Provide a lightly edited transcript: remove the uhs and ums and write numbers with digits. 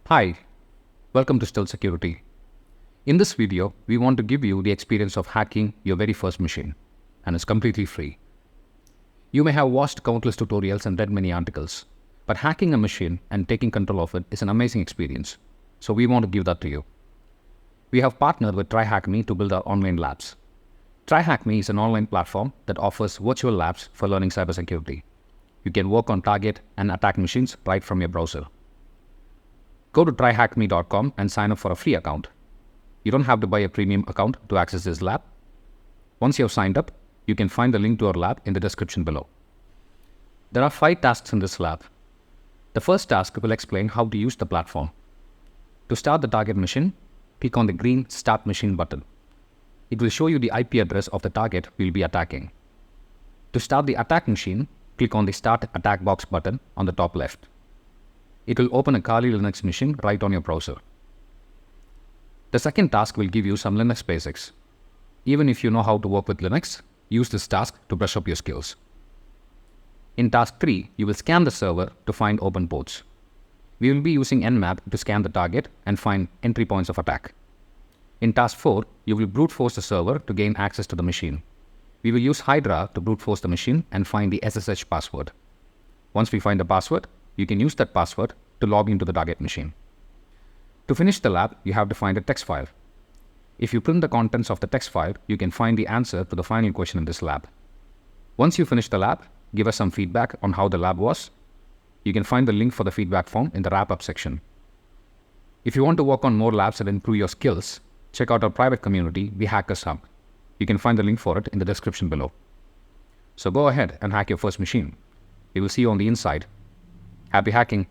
Hi, welcome to Stealth Security. In this video, we want to give you the experience of hacking your very first machine, and it's completely free. You may have watched countless tutorials and read many articles, but hacking a machine and taking control of it is an amazing experience, so we want to give that to you. We have partnered with TryHackMe to build our online labs. TryHackMe is an online platform that offers virtual labs for learning cybersecurity. You can work on target and attack machines right from your browser. Go to tryhackme.com and sign up for a free account. You don't have to buy a premium account to access this lab. Once you have signed up, you can find the link to our lab in the description below. There are 5 tasks in this lab. The first task will explain how to use the platform. To start the target machine, click on the green Start Machine button. It will show you the IP address of the target we'll be attacking. To start the attack machine, click on the Start Attack Box button on the top left. It will open a Kali Linux machine right on your browser. The second task will give you some Linux basics. Even if you know how to work with Linux, use this task to brush up your skills. In task 3, you will scan the server to find open ports. We will be using Nmap to scan the target and find entry points of attack. In task 4, you will brute force the server to gain access to the machine. We will use Hydra to brute force the machine and find the SSH password. Once we find the password, you can use that password to log into the target machine. To finish the lab, you have to find a text file. If you print the contents of the text file, you can find the answer to the final question in this lab. Once you finish the lab, give us some feedback on how the lab was. You can find the link for the feedback form in the wrap-up section. If you want to work on more labs and improve your skills, check out our private community, the Hackers Hub. You can find the link for it in the description below. So go ahead and hack your first machine. We will see you on the inside. Happy hacking!